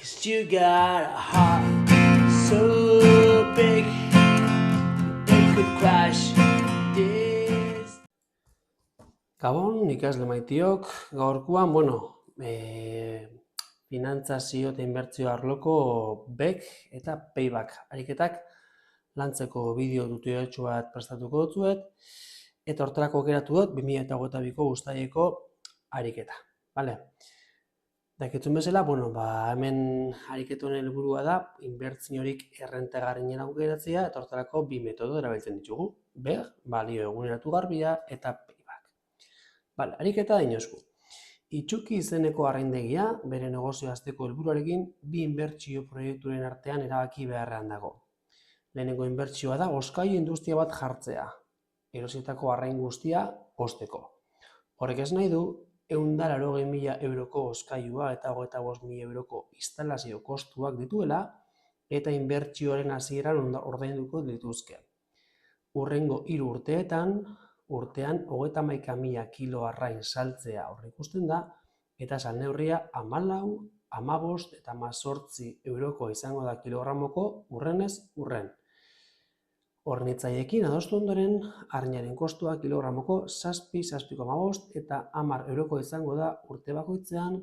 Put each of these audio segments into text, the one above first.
'Cause you got a heart so big it could crash this. Gabon, ikasle maitiok, gaurkoan, finantzazio eta inbertsio arloko BEC eta payback ariketak lantzeko bideo tutorialtxo bat prestatuko dutzuet, eta hortarako aukeratu dut 2022ko uztaileko ariketa. Dakitzun bezala, hemen ariketu honen helburua da inbertsiorik errentagarrien aukeratzea, eta hortarako bi metodo erabiltzen ditugu. BEC, balio eguneratu garbia, eta payback. Ariketa dinosku. Itxuki izeneko arraindegia, bere negozio hasteko helburuarekin, bi inbertsio proiekturen artean erabaki beharrean dago. Lehenengo inbertsioa da hozkailu industria bat jartzea, erositako arrain guztia hozteko. Horrek ez nahi du, 180.000 euroko hozkailua eta 25.000 euroko instalazio kostuak dituela, eta inbertsioaren hasieran ordainduko dituzke. Hurrengo 3 urtean 31.000 kilo arrain saltzea aurreikusten da, eta salneurria 14, 15 eta 18 euroko izango da kilogramoko urrenez urren. Hornitzaileekin adostu ondoren, arrainaren kostua kilogramoko 7, 7,5 eta 10 euroko izango da urte bakoitzean,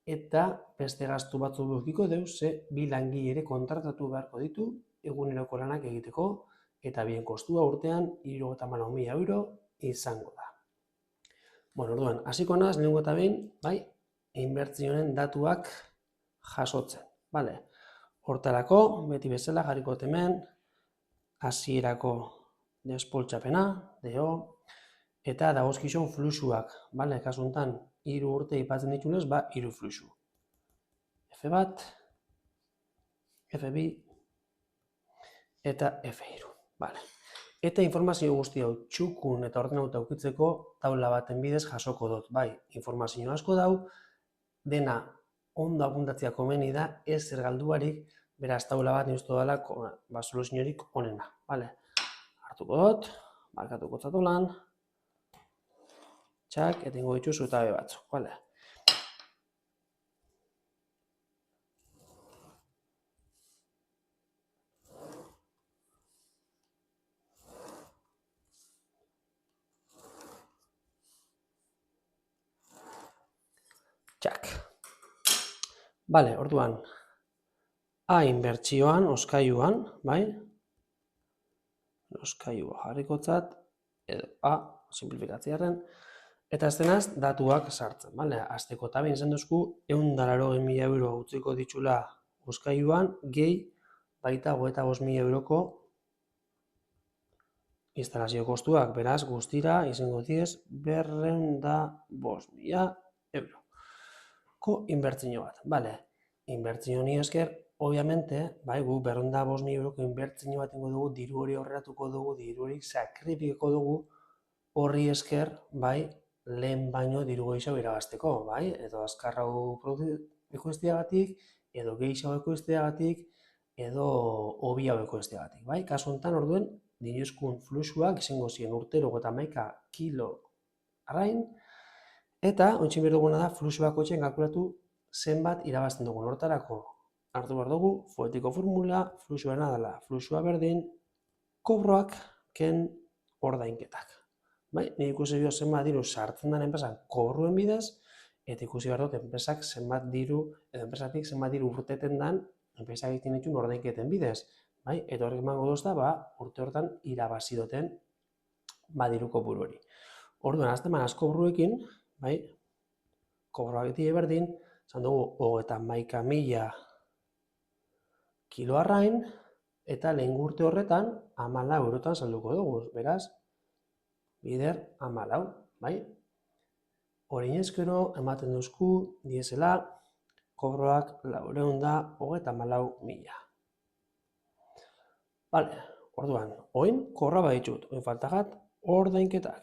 eta beste gastu batzu edukiko deu, ze 2 langile ere kontratatu beharko ditu eguneroko lanak egiteko, eta bien kostua urtean 74.000 euro izango da. Orduan, hasiko naiz lehenengo eta behin, inbertsioen datuak jasotzen. Hortarako, beti bezala jarriko dut hemen, hasierako despoltsapena, DO, eta dagozkizun fluxuak, kasu honetan 3 urte aipatzen ditunez, 3 fluxu. F1, F2 eta F3. Eta informazio guzti hau txukun eta ordenatuta edukitzeko taula baten bidez jasoko dut. Informazio asko dau, dena ondo apuntatzea komeni da, ez zer galduarik, beraz taula bat nire dela soluziorik onena. Hartuko dut, markatuko zatolan, txak, eta ingo ditu zutabe batzuk. Txak. Orduan, A inbertsioan, hozkailuan, hozkailua jarrikotzat, edo A, simplifikatzearen, eta aztenaz, datuak sartzen. Azteko eta behin zen duzku, 180.000 euro utziko ditxula hozkailuan, gehi baita 25.000 euroko instalazio kostuak, beraz, guztira, izango diez, 205.000 euro. Inbertsio bat. Inbertsio honi esker, obviamente, gu 205.000 euroko inbertsio bat ingo dugu, diru hori horrelatuko dugu, diru hori sakrifikako dugu, horri esker, lehen baino diru gehiago irabazteko, edo azkarrago ekoizteagatik, edo gehiago ekoizteagatik, edo hobi hau ekoizteagatik. Kasu honetan, orduen, dinuzkun fluxuak izango ziren urtero 11 kilo arrain, eta, ontsin behar duguna da, fluxu bakoitzen kalkulatu zenbat irabazten dugun. Hortarako, hartu behar dugu, foetiko formula, fluxuarena dela, fluxua berdin, kobroak ken ordainketak. Nire ikusi bio zenbat diru sartzen den enpresan kobruen bidez, eta ikusi behar dut enpresak zenbat diru, edo enpresatik zenbat diru urteten den, enpresak egiten dituen ordainketen bidez. Eta horrek emango duzta, urte hortan irabazi duten diru kopuru hori. Orduan, azten manaz kobruekin, kobroak eti berdin, zan dugu, 31.000 kilo arrain, eta lehen urte horretan, 14 eurotan salduko dugu, beraz, bider 14, Horein ezkero, ematen duzku, diesela, kobroak 434.000. Orduan, oin, korra baditut, oin faltagat, ordainketak.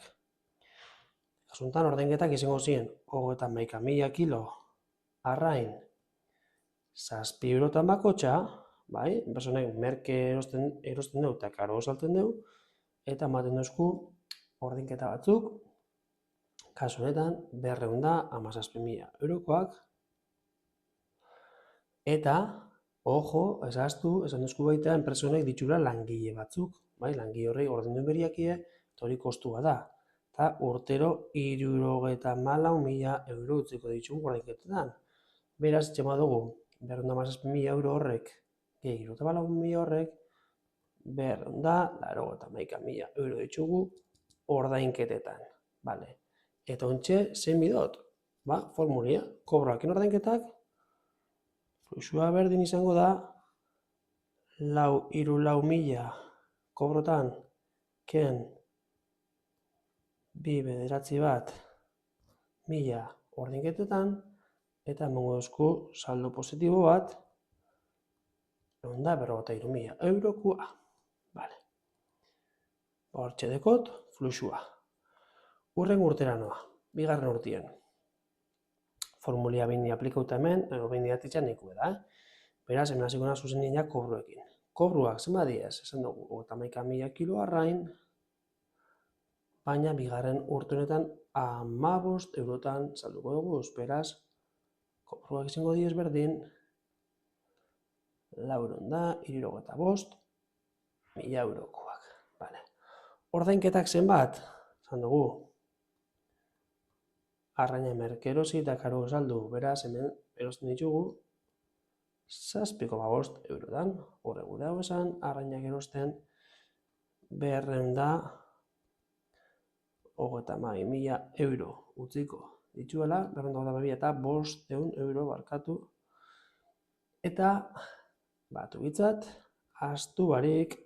Kasuntan, ordainketak izango ziren, 31.000 kilo arrain 7 eurotan bakotxa, enpresonek merke erosten dugu eta karo saltzen dugu, eta ematen duzku ordainketa batzuk, kasu honetan 217.000 eurokoak, Eta, ojo, ezaztu, esan duzku baita, enpresa honek ditula langile batzuk, bai, langile horrei ordaindu beriakie, eta hori kostua da. Eta urtero 74.000 euro utziko ditugu ordainketetan. Beraz, txema dugu, 217.000 euro horrek, 74.000 horrek, 291.000 euro ditugu ordainketetan. Vale. Eta ontxe, zein bidot? Ba, formulia, kobroakin ordainketak, fluxua berdin izango da, 4.000 kobrotan, ken, 2.901.000 ordainketetan, eta emango duzku saldo positibo bat, 153.000 eurokua. Vale. Hortxe dekot, fluxua. Urren urtera noa, bigarren urtien. Formulia behin aplikauta hemen, behin diatitxan nikue da. Beraz, hemen hasiko nahi zuzen ninak kobruekin. Kobruak, zenba diez, esan dugu, 31.000 kilo arrain, baina bigarren urte honetan 15 eurotan salduko dugu. Beraz, kobruak izango diez berdin, 475.000 eurokoak. Vale. Ordainketak zenbat, esan dugu, arraina merkerosi eta karo saldu, beraz, hemen erosten ditugu 7,5 eurotan. Horre gure hau esan, arrainak erosten 232.000 euro utziko dituela, 232.000 eta 500 euro barkatu. Eta, batu bitzat, astu barik,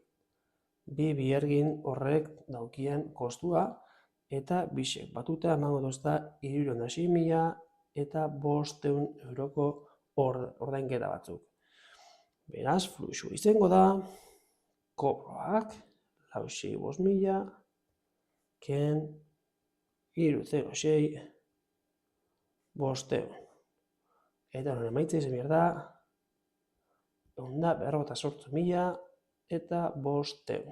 bi biergin horrek daukien kostua, eta bisek batuta emango dozta 306.000 eta 500 euroko ordainketa batzuk. Beraz, fluxu izango da, kobroak, 465.000, ken, 306, 500. Eta horren emaitza izan behar da, 158.000 eta 500.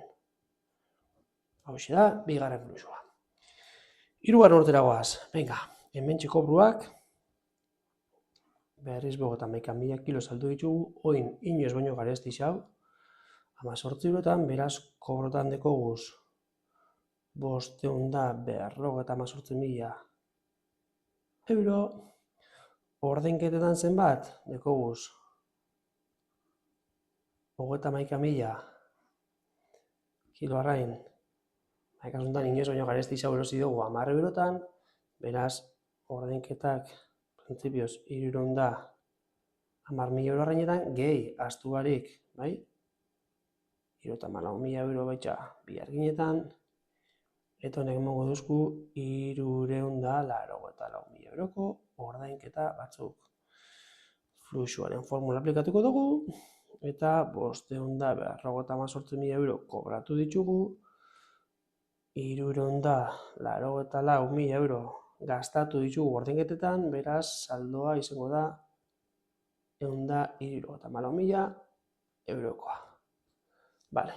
Hau da, bigarren fluxua. Hirugarren urtera goaz, venga, hemen kobruak, berriz 51.000 kilo saldu ditugu, oin inoiz baino garesti xau, 18 eurotan, beraz, kobrotan dekoguz 558.000 euro, ordainketetan zenbat, dekoguz 31.000 kilo arrain, kasuntan inoiz baino garesti xau erosi dugu 10 eurotan, beraz, ordainketak printzipioz 310.000 euro arrainetan, gehi, astu barik, bai? 34.000 euro baitxa biarginetan, eta honek emango duzku 384.000 euroko ordainketa batzuk. Fluxuaren formula aplikatuko dugu, eta 558.000 euro kobratu ditugu, 384.000 euro gastatu ditugu ordainketetan, beraz, saldoa izango da 134.000 eurokoa. Bale,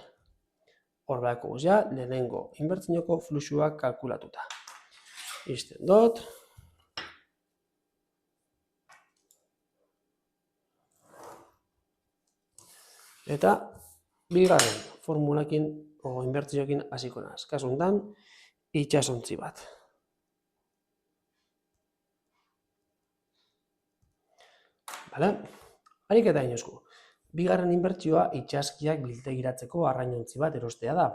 hor behako guzia, lehenengo inbertsioko fluxuak kalkulatuta. Izten dut. Eta, bigarren formulakin, inbertsioekin hasiko naz. Kasu honetan, itxasontzi bat. Bale? Ariketa inozku. Bigarren inbertsioa itxaskiak biltegiratzeko arrainontzi bat erostea da.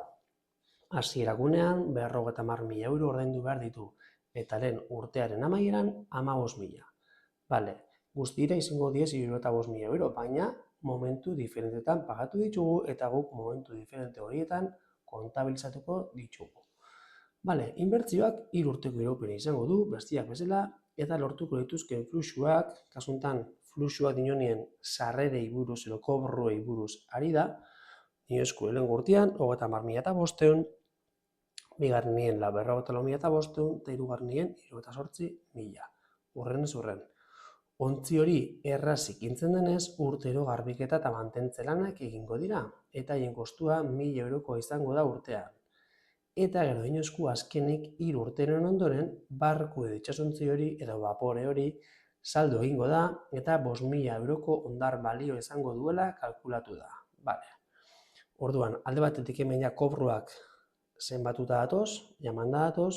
Hasieragunean 50.000 euro ordaindu behar ditu, eta lehen urtearen amaieran 15.000. Bale, guztira izango diez 65.000 euro, baina momentu diferentetan pagatu ditugu eta guk momentu diferente horietan kontabilizatuko ditugu. Bale, inbertsioak 3 urteko iraupena izango du, bestiak bezala, eta lortuko dituzken fluxuak, kasuntan fluxuak dinonien sarrerei buruz edo kobruei buruz ari da, niozko helen gurtian, 30.500, bigarrenien 54.500, eta hirugarrenien 78.000. Urren ez urren. Ontzi hori errazik intzen denez, urtero garbiketa eta mantentze lanak egingo dira, eta haien kostua 1.000 eurokoa izango da urtean. Eta gero dinozku azkenik 3 urteren ondoren, barku edo itxasontzi hori edo vapore hori saldo egingo da eta 5.000 euroko ondar balio izango duela kalkulatu da. Vale. Orduan, alde batetik hemen ja kobruak zenbatuta datoz, jamanda datoz,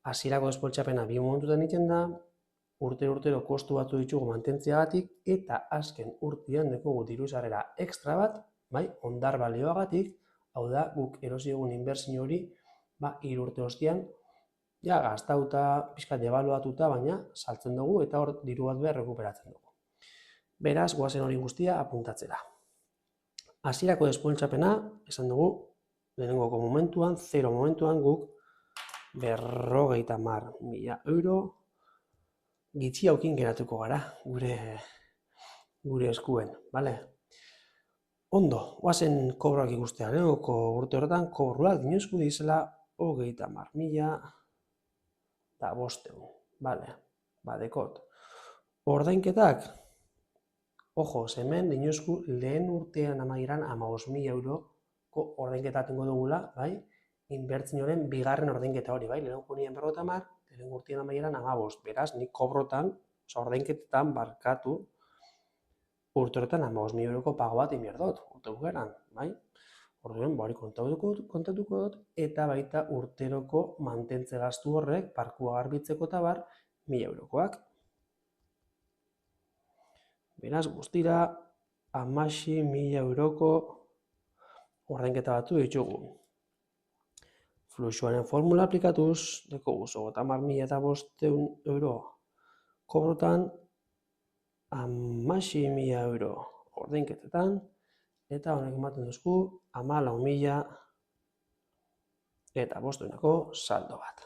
hasierako despoltsapena 2 momentutan egiten da, urtero kostu batu ditugu mantentziagatik, eta azken urtean dekogu diru sarrera extra bat, bai, ondar balioagatik, hau da, guk erosi dugun inbertsio hori, 3 urte ostean, ja, gaztauta, pixka debaluatuta, baina saltzen dugu eta hor diru bat behar rekuperatzen dugu. Beraz, goazen hori guztia apuntatzera. Hasierako despoltsapena, esan dugu, lehenengoko momentuan, 0 momentuan guk 50.000 euro gitxi haukin geratuko gara, gure eskuen, bale? Ondo, goazen kobroak ikustea, lehenengoko urte horretan kobroak dinozku dizela 30.000 eta 500, bale? Badekot. Ordainketak, ojo, hemen dinozku lehen urtean amaieran 15.000 euroko ordainketa tengo dugula, bai? Inbertsioaren bigarren ordainketa hori, bai? Lehenengo nien 50, lehen urtean amaieran 15. Beraz, nik kobrotan, ordainketetan barkatu, urte horretan 15.000 euroko pago bat egin behar dut, urte bukaeran, bai? Orduan, hori kontatuko dut, eta baita urteroko mantentze gastu horrek, parkua garbitzeko eta bar, 1.000 eurokoak. Beraz, guztira, 16.000 euroko ordainketa batu ditugu. Fluxuaren formula aplikatuz, dekogu 30.000 eta 500 euro kobrotan, 16.000 euro ordainketetan, eta honek ematen duzku 14.000 eta 500 saldo bat.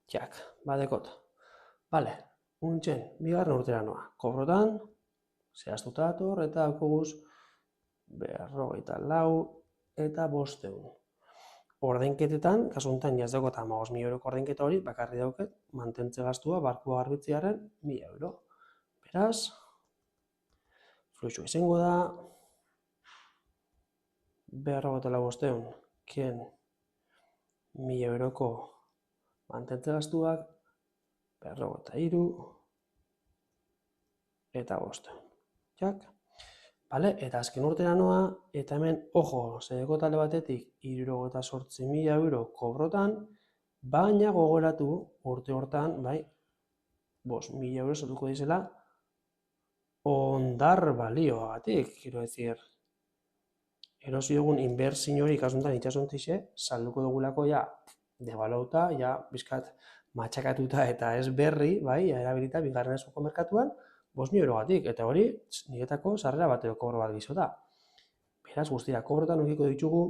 Txak, badekot. Bale, untzen, bigarren urtera noa. Kobrotan, zehaztuta dator, eta daukoguz 54 eta 500. Ordainketetan, kasu honetan jazdeko eta 15.000 euroko ordainketa hori, bakarri dauket, mantentze gastua, barkua garbitzearen 1.000 euro. Beraz, fluxua izango da, 54 ken 1.000 euroko mantentze gastuak, 53 eta 500. Jak? Bale, eta azken urtera noa, eta hemen, ojo, zedeko talde batetik 68.000 euro kobrotan, baina gogoratu urte hortan, bai, 5.000 euro salduko dizela ondar balioagatik, quiero decir, erosi dugun inbertsio hori kasuntan itxasontzixe, salduko dugulako ja debalauta, ja bizkat matxakatuta eta ez berri, bai, erabilita bigarren esoko merkatuan, 5.000 eurogatik, eta hori niretako sarrera batero kobro bat gizo da. Beraz, guztira, kobrotan ukiko ditugu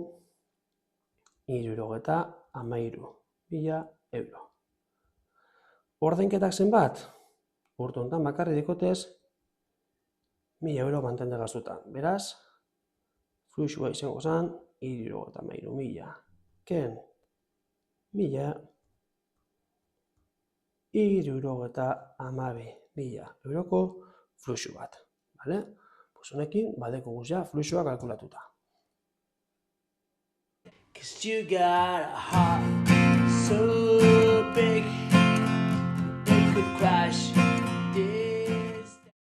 73.000 euro. Ordainketak zenbat? Urte honetan bakarri dekotez 1.000 euro mantente gastutan. Beraz, fluxua izango zen 73.000 ken 1.000 72.000 euroko fluxu bat. Bale? Pues honekin, badeko guztia fluxua kalkulatuta. 'Cause you got a heart so big it could crash